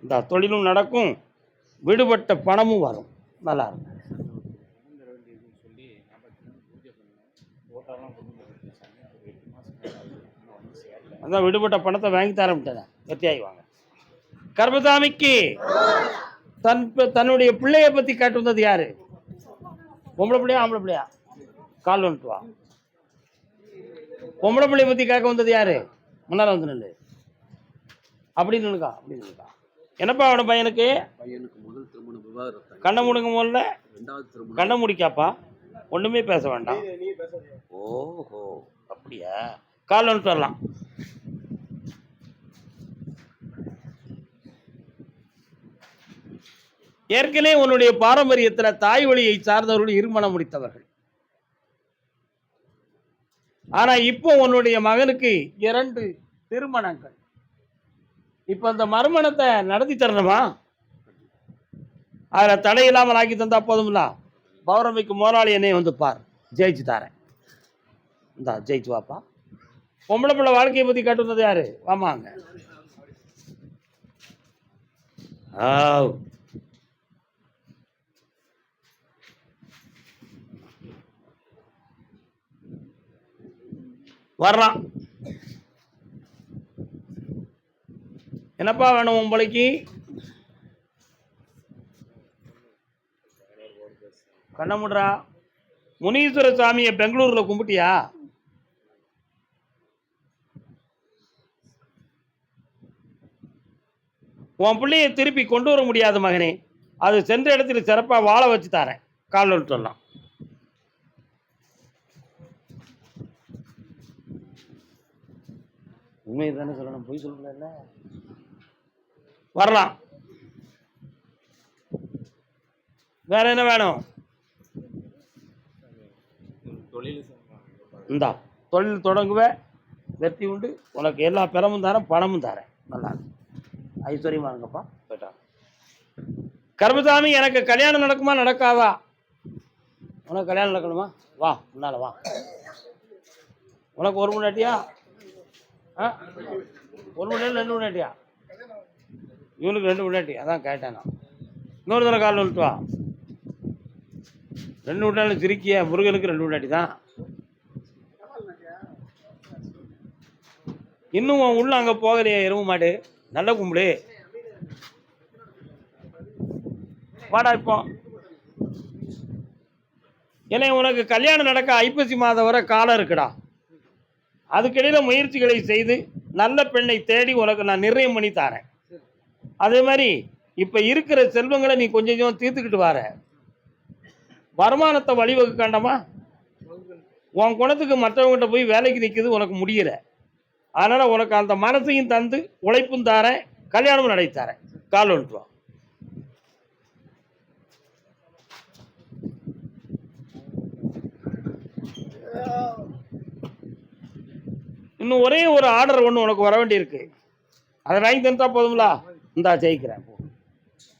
இந்த தொழிலும் நடக்கும், விடுபட்ட பணமும் வரும். நல்லா இருக்கும். அதான் விடுபட்ட பணத்தை வாங்கி தர விட்டதா வெற்றியாகி வாங்க. கர்மசாமிக்கு தன்னுடைய பிள்ளைய பத்தி கேட்டு வந்தது யாரு? பொம்பளை பிள்ளையா ஆம்பளை பிள்ளையா? கால் வந்துட்டு வா. பொம்பளை பிள்ளைய பத்தி கேட்க வந்தது யாரு? முன்னால வந்து நில்லு. அப்படின்னு நின்னுக்கா, அப்படின்னு நின்னுக்கா. என்னப்பா அவன பையனுக்கு? முதல் திருமணம் விவாகரத்து. கண்ணை முடுங்க முதல்ல. ரெண்டாவது திருமணம். கண்ணை முடிக்காப்பா, ஒண்ணுமே பேச வேண்டாம். ஓஹோ அப்படியா? கால் வந்துட்டு வரலாம். ஏற்கனவே உன்னுடைய பாரம்பரியத்தில் தாய் வழியை சார்ந்தவர்கள் இருமணம் முடித்தவர்கள். ஆனா இப்போ உன்னுடைய மகனுக்கு 2 திருமணங்கள். இப்ப அந்த மறுமணத்தை நடத்தி தரணுமா? அதுல தடையில்லாமல் ஆக்கி தந்தா போதும்ல. பௌர்ணமிக்கு முதலாளி என்னை வந்து பார், ஜெயிச்சு தாரேன். இந்தா ஜெயிச்சு வாப்பா. பொம்பளை பிள்ளை வாழ்க்கையை பத்தி கேட்டு வந்தது யாரு? வாமாங்க. வரலாம். என்னப்பா வேணும் உம்பளைக்கு? கண்ணமுடுறா. முனீஸ்வர சாமியை பெங்களூர்ல கும்பிட்டியா? உன் பிள்ளையை திருப்பி கொண்டு வர முடியாது மகனே. அது சென்ற இடத்துல சிறப்பாக வாழ வச்சு தரேன். கால் சொல்லலாம். உண்மையை தானே சொல்லணும், பொய் சொல்லல. வரலாம். வேற என்ன வேணும்? இந்தா தொழில் தொடங்குவேன், வெற்றி உண்டு. உனக்கு எல்லா பிறமும் தரேன், பணமும் தரேன். நல்லா ஐஸ்வர்யமா இருங்கப்பா. போயிட்டா. கர்மசாமி, எனக்கு கல்யாணம் நடக்குமா நடக்காதா? உனக்கு கல்யாணம் நடக்கணுமா? வா, முன்னால வா. உனக்கு ஒரு முன்னாட்டியா? ஒரு முன்னாடி 2 முன்னாட்டியா? இவனுக்கு 2 முன்னாட்டி. அதான் கேட்டேன் நான். இன்னொரு தடவை கால் வந்துட்டு வா. 2 முன்னாடி சிரிக்கிய. முருகனுக்கு 2 முன்னாட்டி தான். இன்னும் உள்ள அங்கே போகலையே எருவு மாடு. நல்ல கும்பிடு. வாடா இப்போ. ஏன்னா உனக்கு கல்யாணம் நடக்க ஐப்பசி மாதம் வரை காலம் இருக்குடா. அதுக்கிடையில் முயற்சிகளை செய்து நல்ல பெண்ணை தேடி உனக்கு நான் நிர்ணயம் பண்ணி தரேன். அதே மாதிரி இப்போ இருக்கிற செல்வங்களை நீ கொஞ்சம் கொஞ்சம் தீர்த்துக்கிட்டு வர. வருமானத்தை வழிவகுக்காண்டமா? உன் குணத்துக்கு மற்றவங்ககிட்ட போய் வேலைக்கு நிற்கிறது உனக்கு முடியல. அதனால் உனக்கு அந்த மனசையும் தந்து உழைப்பும் தாரேன், கல்யாணமும் நடத்தாரேன். கால் வந்துட்டு. இன்னும் ஒரே ஒரு ஆர்டர் ஒன்று உனக்கு வர வேண்டியிருக்கு. அதை வாங்கி தந்தா போதுங்களா? இந்தா ஜெயிக்கிறேன்.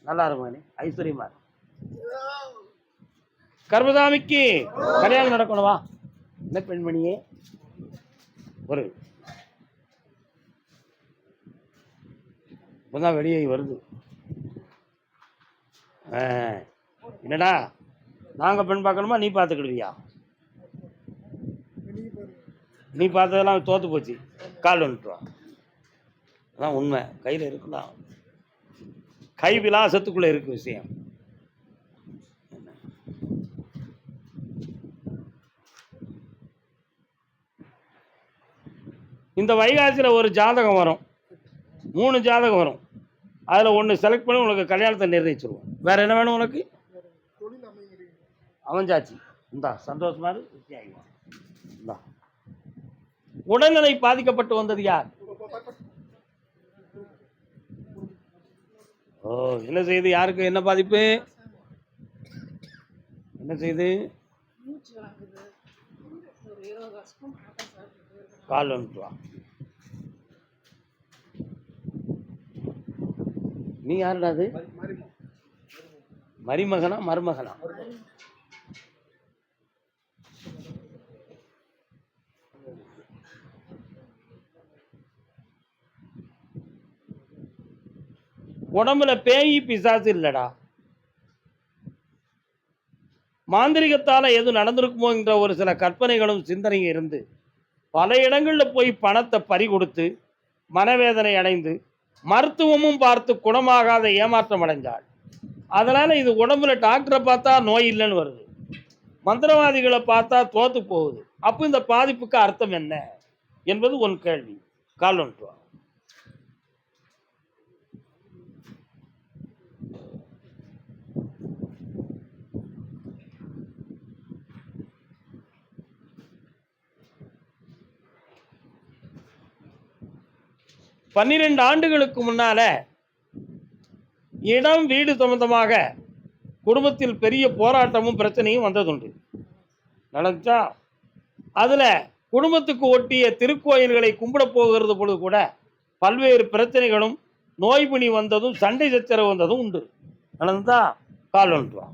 நல்லா இருக்கும், ஐஸ்வர்யமா. கர்மசாமிக்கு கல்யாணம் நடக்கணுமா? என்ன பெண்மணியே? ஒரு இப்பதான் வெளியே வருது. என்னடா, நாங்கள் பெண் பார்க்கணுமா நீ பார்த்துக்கிடுவியா? நீ பார்த்ததெல்லாம் தோற்று போச்சு. கால் வந்துட்டுருவான். அதான் உண்மை. கையில் இருக்கலாம். கை விலாசத்துக்குள்ளே இருக்கு விஷயம். இந்த வைகாசியில் ஒரு ஜாதகம் வரும், 3 ஜாதகம் வரும். அதில் ஒன்று செலக்ட் பண்ணி உனக்கு கல்யாணத்தை நிர்ணயிச்சிருவோம். வேறு என்ன வேணும் உனக்கு? அமைஞ்சாச்சு. இந்தா சந்தோஷமா இருக்கு. இந்தா. உடல்நிலை பாதிக்கப்பட்டு வந்தது யார்? ஓ, என்ன செய்யுது? யாருக்கு என்ன பாதிப்பு? என்ன செய்யுது? கால் வந்துட்டு வா. நீ யாருடா? அது மருமகனா மருமகனா? உடம்புல பேய் பிசாசு இல்லடா. மாந்திரிகத்தால எது நடந்திருக்குமோ என்ற ஒரு சில கற்பனைகளும் சிந்தனையும் இருந்து பல இடங்கள்ல போய் பணத்தை பறி கொடுத்து மனவேதனை அடைந்து மருத்துவமும் பார்த்து குணமாகாத ஏமாற்றம் அடைஞ்சாள். அதனால இது உடம்புல டாக்டரை பார்த்தா நோய் இல்லைன்னு வருது, மந்திரவாதிகளை பார்த்தா தோத்து போகுது. அப்போ இந்த பாதிப்புக்கு அர்த்தம் என்ன என்பது உன் கேள்வி. கால் ஒன்று வா. பன்னிரண்டு ஆண்டுகளுக்கு முன்னால இடம் வீடு சம்பந்தமாக குடும்பத்தில் பெரிய போராட்டமும் பிரச்சனையும் வந்ததுண்டு. நடந்துச்சா? அதில் குடும்பத்துக்கு ஒட்டிய திருக்கோயில்களை கும்பிட போகிறது பொழுது கூட பல்வேறு பிரச்சனைகளும் நோய்பிணி வந்ததும் சண்டை சச்சரவு வந்ததும் உண்டு. நடந்தா? கால் ஒன்று.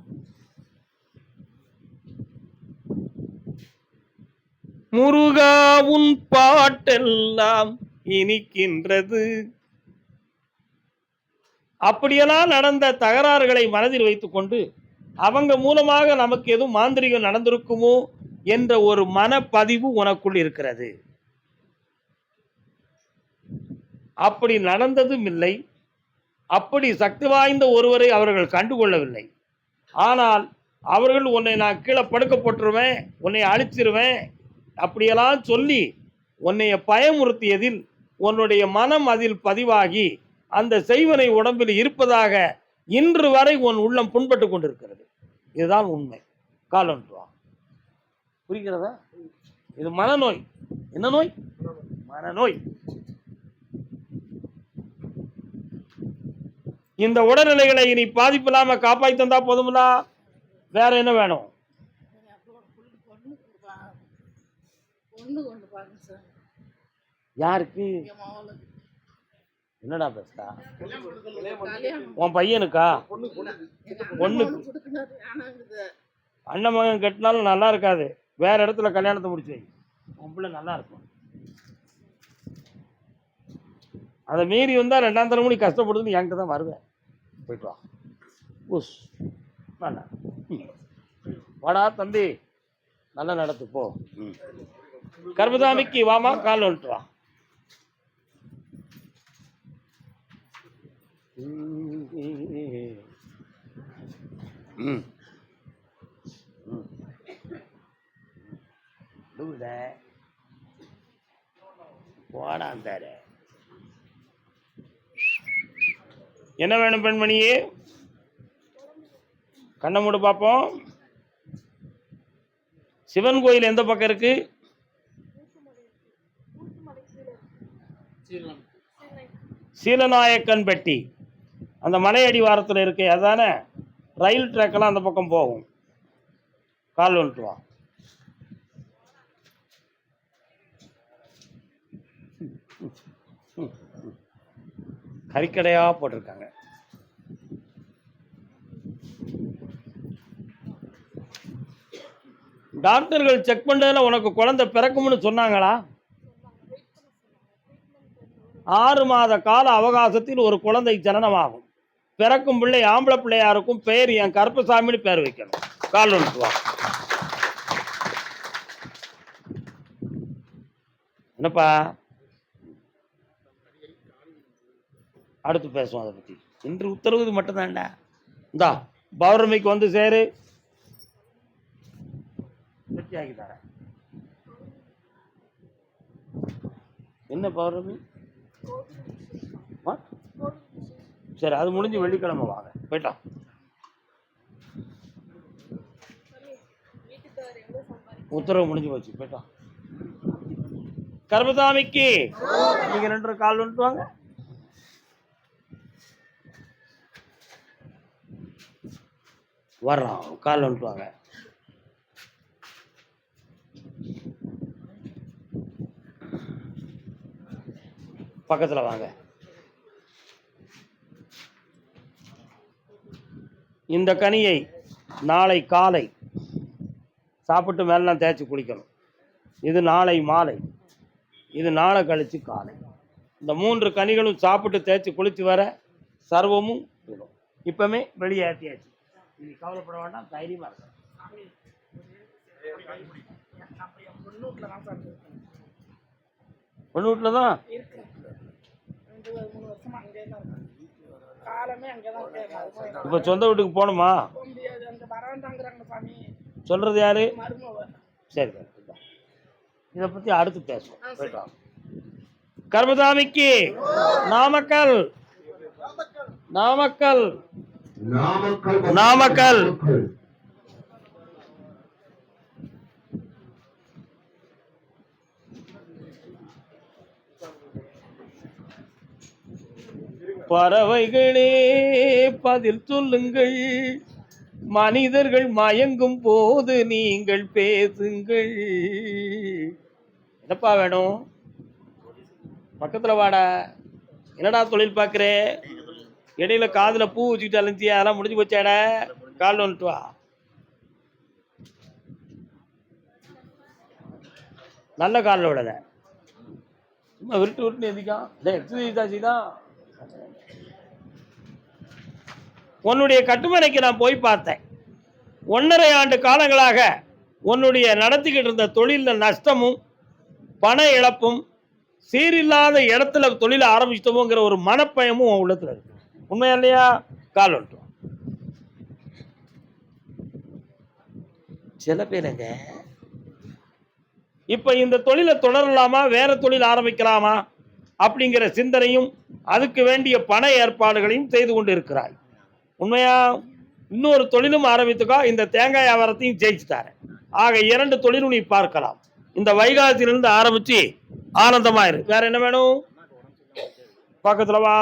முருகா உன் பாட்டெல்லாம் இனிக்கின்றது. அப்படியெல்லாம் நடந்த தகராறுகளை மனதில் வைத்துக்கொண்டு அவங்க மூலமாக நமக்கு எதுவும் மாந்திரிகம் நடந்திருக்குமோ என்ற ஒரு மனப்பதிவு உனக்குள் இருக்கிறது. அப்படி நடந்ததும் இல்லை, அப்படி சக்தி வாய்ந்த ஒருவரை அவர்கள் கண்டுகொள்ளவில்லை. ஆனால் அவர்கள் உன்னை நான் கீழே படுக்க போட்டுருவேன், உன்னை அழிச்சிருவேன் அப்படியெல்லாம் சொல்லி உன்னைய பயமுறுத்தியதில் உன்னுடைய மனம் அதில் பதிவாகி அந்த செய்வனை உடம்பில் இருப்பதாக இன்று வரை உன் உள்ளம் புண்பட்டு கொண்டிருக்கிறது. இதுதான் உண்மை. காலொன்றுவா. புரிகிறதா? இது மனநோய். என்ன நோய்? மனநோய். இந்த உடல்நிலைகளை இனி பாதிப்பு இல்லாம காப்பாற்றி தந்தா போதுங்களா? வேற என்ன வேணும்? யாருக்கு? என்னடா பேசுறா? உன் பையனுக்கா? பொண்ணுக்கு. அண்ணன் மகன் கட்டினாலும் நல்லா இருக்காது, வேற இடத்துல கல்யாணத்தை முடிச்சு உன் பிள்ளை நல்லா இருக்கும். அதை மீறி வந்தா ரெண்டாம் தலைமுறை கஷ்டப்படுதுன்னு என்கிட்ட தான் வருவேன். போயிட்டு வா. உஸ் நல்லா வாடா தம்பி, நல்லா நடத்து போ. கர்மதாமிக்கு வாமா, கால் வந்துட்டு வா. போடாந்தார என்ன வேணும் பெண்மணியே? கண்ணை மூடு பார்ப்போம். சிவன் கோயில் எந்த பக்கம் இருக்கு? சீலநாயக்கன் பெட்டி அந்த மலை அடிவாரத்தில் இருக்கு, அதானே? ரயில் ட்ராக்கெல்லாம் அந்த பக்கம் போகும். கால் வந்துட்டு வா. கறிக்கடையா போட்டிருக்காங்க. டாக்டர்கள் செக் பண்ணதுல உனக்கு குழந்தை பிறக்கும்னு சொன்னாங்களா? 6 மாத கால அவகாசத்தில் ஒரு குழந்தை ஜனனமாகும். பிறக்கும் பிள்ளை ஆம்பளை பிள்ளையாருக்கும் பெயர் என் கருப்பசாமின்னு பேர் வைக்கணும். கால் வந்துட்டு வா. என்னப்பா? அடுத்து பேசுவோம் அதை பற்றி. இன்று உத்தரவு மட்டும்தான்டா. இந்தா பௌர்ணமிக்கு வந்து சேரு, வெற்றியாகி தரேன். என்ன பௌர்ணமி? சரி, அது முடிஞ்சு வெள்ளிக்கிழமை வாங்க. போயிட்டான். உத்தரவு முடிஞ்சு போச்சு. போயிட்டான். கர்மசாமிக்கு நீங்க 2 கால் வந்துட்டு வாங்க. வர்றான், கால் வந்துட்டு வாங்க. பக்கத்துல வாங்க. இந்த கனியை நாளை காலை சாப்பிட்டு மேலாம் தேய்ச்சி குளிக்கணும். இது நாளை மாலை, இது நாளை கழிச்சு காலை. இந்த 3 கனிகளும் சாப்பிட்டு தேய்ச்சி குளித்து வர சர்வமும் விடும். இப்பவுமே வெளியேற்றியாச்சு, நீ கவலைப்பட வேண்டாம், தைரியமா இருக்க. பொண்ணு வீட்டில் தான் இப்போ சொந்த வீட்டுக்கு போகணுமா? சொல்றது யாரு? சரி, இதை பத்தி அடுத்து பேசுவோம். போயிட்டு வாங்க. கர்மசாமிக்கு நாமக்கல், நாமக்கல், நாமக்கல். பறவைகளே பதில் சொல்லுங்கள், மனிதர்கள் மயங்கும் போது நீங்கள் பேசுங்கள். என்னப்பா வேணும்? பக்கத்துல வாடா. என்னடா தொழில் பார்க்குற? இடையில காதுல பூ வச்சுக்கிட்டு அலைஞ்சியா? அதெல்லாம் முடிஞ்சு போச்சாட. கால் வந்துட்டு வா. நல்ல காலில் விடல, சும்மா விருட்டு விருட்டு எதிக்கான். எக்ஸசைஸ் ஆச்சு தான். உன்னுடைய கட்டுமனைக்கு நான் போய் பார்த்தேன். 1.5 ஆண்டு காலங்களாக உன்னுடைய நடத்திக்கிட்டு இருந்த தொழிலில் நஷ்டமும் பண இழப்பும், சீரில்லாத இடத்துல தொழிலை ஆரம்பிச்சிட்டோங்கிற ஒரு மனப்பயமும் உன் உள்ளத்துல இருக்கு. உண்மையா இல்லையா? கால் வந்துட்டோம். சில பேருங்க இப்ப இந்த தொழிலை தொடரலாமா, வேற தொழில் ஆரம்பிக்கலாமா அப்படிங்கிற சிந்தனையும் அதுக்கு வேண்டிய பண ஏற்பாடுகளையும் செய்து கொண்டு இருக்கிறாய். உண்மையா? இன்னொரு தொழிலும் ஆரம்பித்துக்கோ, இந்த தேங்காய் வியாபாரத்தையும் ஜெயிச்சுட்டாரு. ஆக 2 தொழிலும் நீ பார்க்கலாம். இந்த வைகாசியிலிருந்து ஆரம்பிச்சு ஆனந்தமாயிரு. வேற என்ன வேணும்? பக்கத்துல வா.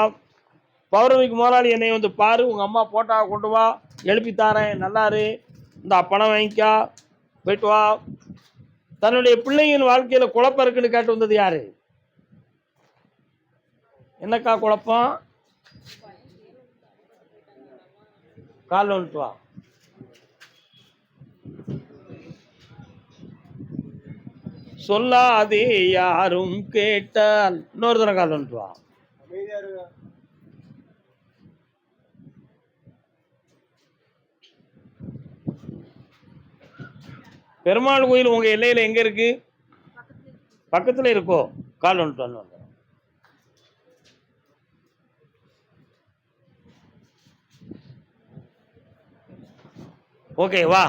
பௌர்ணமிக்கு முதலாளி என்னை வந்து பாரு, உங்க அம்மா போட்டா கொண்டு வா, எழுப்பி தாரேன், நல்லாரு, இந்த பணம் வாங்கிக்கா, போயிட்டு வா. தன்னுடைய பிள்ளையின் வாழ்க்கையில குழப்பம் இருக்குன்னு கேட்டு வந்தது யாரு? என்னக்கா குழப்பம்? கால் வந்துட்டு வா. சொல்லாதே யாரும் கேட்டால். இன்னொரு தடவை கால் வந்துட்டு வா. பெருமாள் கோயில் உங்க எல்லையில எங்க இருக்கு? பக்கத்துல இருக்கோ? கால் வந்துட்டு வந்து. ஓகே வா.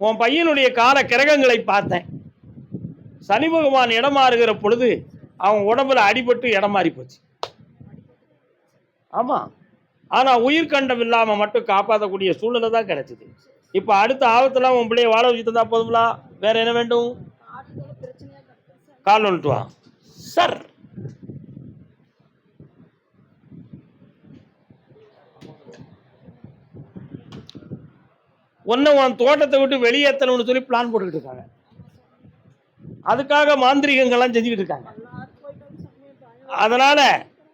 உன் பையனுடைய கால கிரகங்களை பார்த்தேன். சனி பகவான் இடம் மாறுகிற பொழுது அவன் உடம்புல அடிபட்டு இடம் மாறி போச்சு. ஆமா, ஆனா உயிர்கண்டம் இல்லாம மட்டும் காப்பாற்றக்கூடிய சூழ்நிலை தான் கிடைச்சது. இப்ப அடுத்த ஆபத்தெல்லாம் உன் பிள்ளைய வாழ வச்சுட்டு தான் போதுங்களா? வேற என்ன வேண்டும்? கால் வந்துட்டு வா சார். ஒன்னு உன் தோட்டத்தை விட்டு வெளியேற்றணும்னு சொல்லி பிளான் போட்டுக்கிட்டு இருக்காங்க. அதுக்காக மாந்திரிகங்கள்லாம் செஞ்சுக்கிட்டு இருக்காங்க. அதனால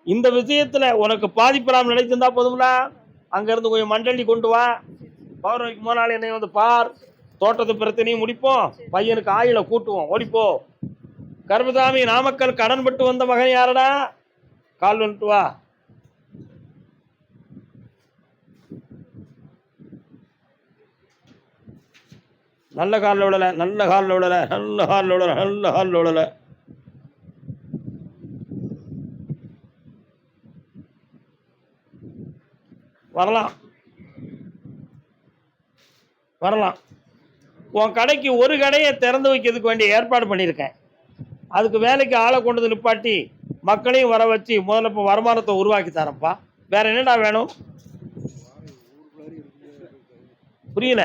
இந்த விஷயத்துல உனக்கு பாதிப்பெல்லாம் நினைச்சிருந்தா போதுங்களா? அங்க இருந்து கொஞ்சம் மண்டலி கொண்டு வா. பௌர்ணமிக்கு முதல் என்னை வந்து பார். தோட்டத்து பிரச்சனையும் முடிப்போம், பையனுக்கு ஆயில கூட்டுவோம். ஓடிப்போ. கர்மசாமி நாமக்கல் கடன் பட்டு வந்த மகன் யாரடா? கால் வந்துட்டு வா. நல்ல காலில் விடல, நல்ல காலில் விடல, நல்ல காலில் விடல, நல்ல காலில் விடல. வரலாம் வரலாம். உன் கடைக்கு ஒரு கடையை திறந்து வைக்கிறதுக்கு வேண்டிய ஏற்பாடு பண்ணியிருக்கேன். அதுக்கு வேலைக்கு ஆளை கொண்டு வந்து நிப்பாட்டி மக்களையும் வர வச்சு முதல்ல இப்போ வருமானத்தை உருவாக்கி தரேன்ப்பா. வேற என்னடா வேணும்? புரியல?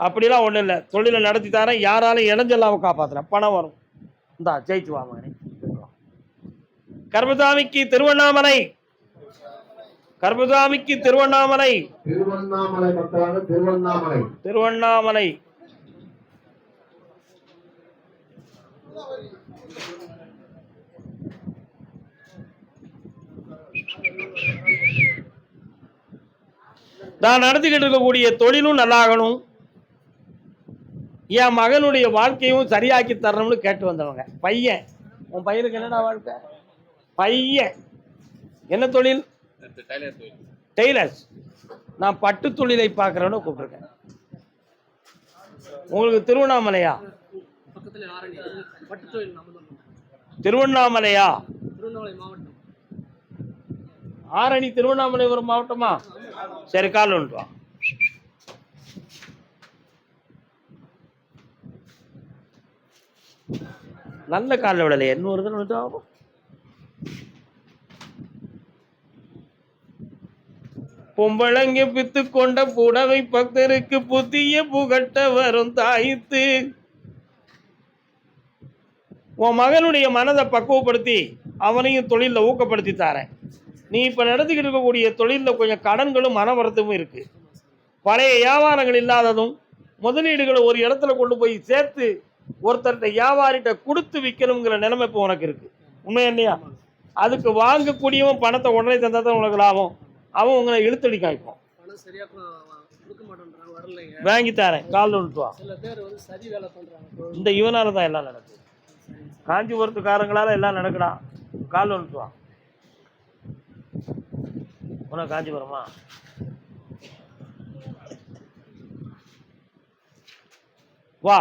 அப்படிலாம் ஒன்றும் இல்லை. தொழிலை நடத்தி தரேன், யாராலும் இடைஞ்சலாம காப்பாற்றுறேன், பணம் வரும். இந்தா ஜெயிச்சு வா மகனே. கர்மசாமிக்கு திருவண்ணாமலை, கர்மசாமிக்கு திருவண்ணாமலை, திருவண்ணாமலை மக்களாக திருவண்ணாமலை, திருவண்ணாமலை. நான் நடத்திக்கிட்டு இருக்கக்கூடிய தொழிலும் நல்லாகணும், என் மகனுடைய வாழ்க்கையும் சரியாக்கி தரணும்னு கேட்டு வந்தவங்க. பையன், உன் பையனுக்கு என்னடா வாழ்க்கை? பையன். என்ன தொழில்? டெய்லர்ஸ். நான் பட்டு தொழிலை பார்க்குறேன்னு கூப்பிட்டுருக்கேன். உங்களுக்கு திருவண்ணாமலையா? பக்கத்துல ஆரணி பட்டுத்தொழில் திருவண்ணாமலையா? திருவண்ணாமலை மாவட்டம். ஆரணி திருவண்ணாமலை ஒரு மாவட்டமா? சரி, கால் ஒன்று வா. நல்ல காலில் விடலையே, இன்னொரு தடவை வந்து ஆகும். பொம்பளங்க பித்து கொண்ட புடவை பக்தருக்கு புத்திய புகட்ட வரும் தாய்த்து. உன் மகனுடைய மனதை பக்குவப்படுத்தி அவனையும் தொழிலில் ஊக்கப்படுத்தி தாரேன். நீ இப்போ நடத்திக்கிட்டு இருக்கக்கூடிய தொழிலில் கொஞ்சம் கடன்களும் மன வருத்தமும் இருக்குது. பழைய வியாபாரங்கள் இல்லாததும் முதலீடுகளை ஒரு இடத்துல கொண்டு போய் சேர்த்து ஒருத்தர்கிட்ட வியாபாரிகிட்ட கொடுத்து விற்கணுங்கிற நிலைமை இப்போ உனக்கு இருக்குது. உண்மையா இல்லையா? அதுக்கு வாங்கக்கூடியவன் பணத்தை உடனே தந்தா தான் உனக்கு லாபம். அவன் உங்களை இழுத்தடி காய்ப்பான். வாங்கி தரேன், கால் ஒன்று வா. இந்த இவனால தான் எல்லாம் நடக்குது. காஞ்சிபுரத்துக்காரங்களால எல்லாம் நடக்குடா. கால் ஒன்று வா. உனக்கு காஞ்சிபுரமா? வா,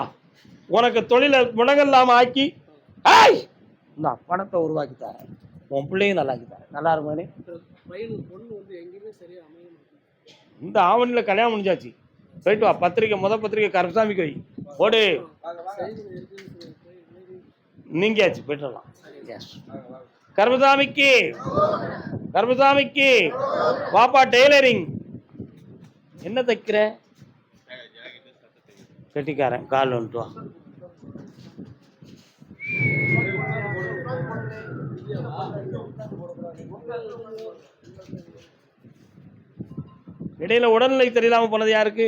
உனக்கு தொழிலை முடங்கல்லாம ஆக்கி நான் பணத்தை உருவாக்கி தரேன். உன் பிள்ளையும் நல்லாக்கி தரேன். நல்லா இருக்குமானே? இந்த ஆவணியில் கல்யாணம் முடிஞ்சாச்சு. போயிட்டு வா. பத்திரிக்கை பத்திரிக்கை கருப்பசாமிக்கு வை. ஓடு. நீங்கியாச்சு, போயிட்டு வரலாம். கருப்பசாமிக்கு வாப்பா டெய்லரிங். என்ன தைக்கிற? கட்டிக்காரன். கால் வந்துட்டு வா. இடையில உடல்நிலை தெரியலாம போனது யாருக்கு?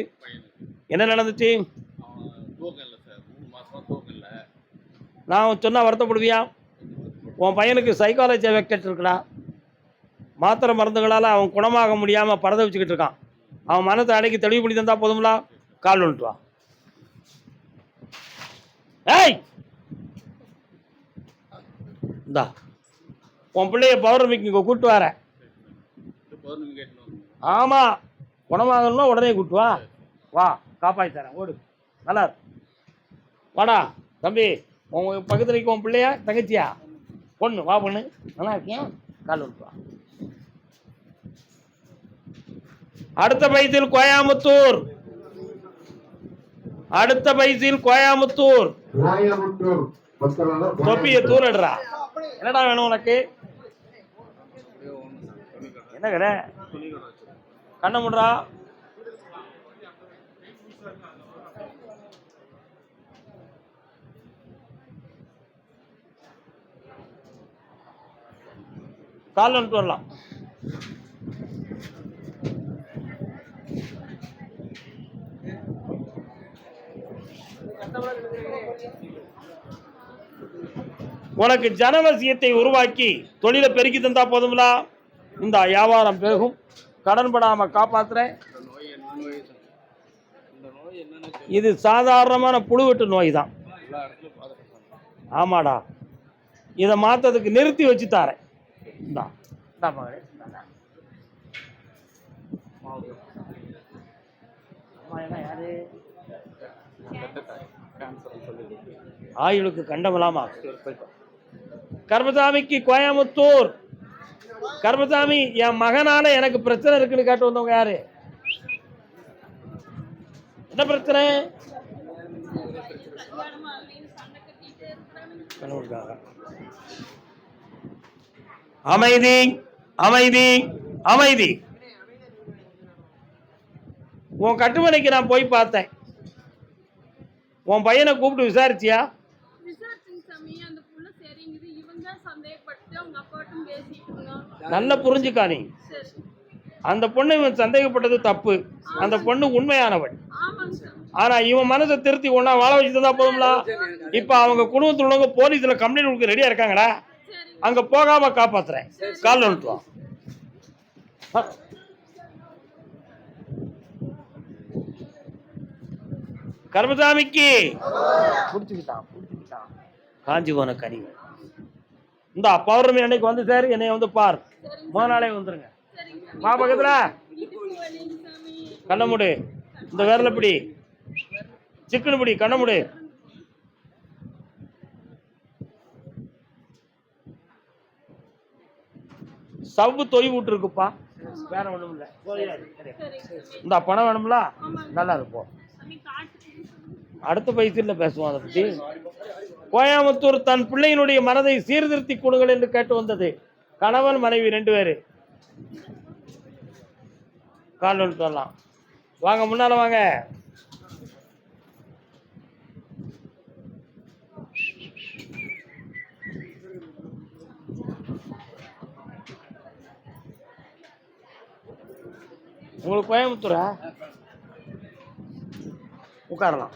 என்ன நடந்துச்சு? நான் சொன்னா வருத்தப்படுவியா? உன் பையனுக்கு சைக்காலஜி எஃபெக்ட் இருக்குடா. மாத்திரை மருந்துகளால் அவன் குணமாக முடியாமல் பரத வச்சுக்கிட்டு இருக்கான். அவன் மனத்தை அடைக்கி தெளிவு பண்ணி தந்தா போதுங்களா? கால் வந்துட்டு வா. ஏய், இந்தா உன் பிள்ளைய பௌர்ணமிக்கு இங்கே கூப்பிட்டு வர. ஆமாம், குணமாகணும்னா உடனே கூப்பிட்டு வா. வா, காப்பாற்றி தரேன். ஓடு. நல்லா வாடா தம்பி. உன் பக்கத்தில் இருக்க உன் பிள்ளையா தங்கச்சியா? பொண்ணு. வா பொண்ணு, நல்லா இருக்கேன். கால் வந்துட்டு வா. அடுத்த பைசில் கோயமுத்தூர். தொப்பிய தூரடுறா. என்னடா வேணும் உனக்கு? என்ன கடை? கண்ண முடுறா. கால் வந்துட்டு வரலாம். உனக்கு ஜனவசியத்தை உருவாக்கி தொழிலை பெருக்கி தந்தா போதும்லா. இந்த வியாபாரம் பெருகும். கடன் படாம காப்பாத்துறேன். இது சாதாரணமான புழுவெட்டு நோய் தான். ஆமாடா, இதை மாத்ததுக்கு நிறுத்தி வச்சு தாரேன். ஆயுளுக்கு கண்டமில்லாம. கர்மசாமிக்கு கோயமுத்தூர். கர்மசாமி, என் மகனால எனக்கு பிரச்சனை இருக்குன்னு கேட்டு வந்தவங்க யாரு? என்ன பிரச்சனை? அமைதி, அமைதி, அமைதி. உன் கட்டுமனைக்கு நான் போய் பார்த்தேன். உன் பையனை கூப்பிட்டு விசாரிச்சியா? நல்ல புரிஞ்சுக்கா. நீ அந்த பொண்ணு இவன் சந்தேகப்பட்டது தப்பு. அந்த பொண்ணு உண்மையானவள். ஆனா இவன் மனசை திருத்தி ஒன்னா வாழ வச்சுதான் போதும்ல. இப்ப அவங்க குடும்பத்தில் உள்ளவங்க போலீஸ்ல கம்ப்ளைண்ட் கொடுக்க ரெடியா இருக்காங்கடா. அங்க போகாம காப்பாத்துறேன். கால் வந்துட்டு. கர்மசாமிக்கு புடிச்சுக்கிட்டான். காஞ்சி போன கனி. இந்த பௌர்ணமி அன்னைக்கு வந்து சார் என்னை வந்து பார். முதல் நாளே வந்துருங்க. வா பக்கத்துல. கண்ண மூடு. இந்த விரல பிடி. சிக்கனு பிடி. கண்ண மூடு. சவ்வு தொய் விட்டு இருக்குப்பா. வேற ஒண்ணும் இல்ல. இந்த பணம் வேணும்ல, நல்லா இருக்கும். அடுத்த பைசில பேசுவோம் அதை பத்தி. கோயம்புத்தூர் தன் பிள்ளையினுடைய மனதை சீர்திருத்தி கொடுங்கள் என்று கேட்டு வந்தது. கணவன் மனைவி 2 பேரு. கால் சொல்லலாம். வாங்க முன்னால வாங்க. உங்களுக்கு கோயம்புத்தூரா? உட்காரலாம்.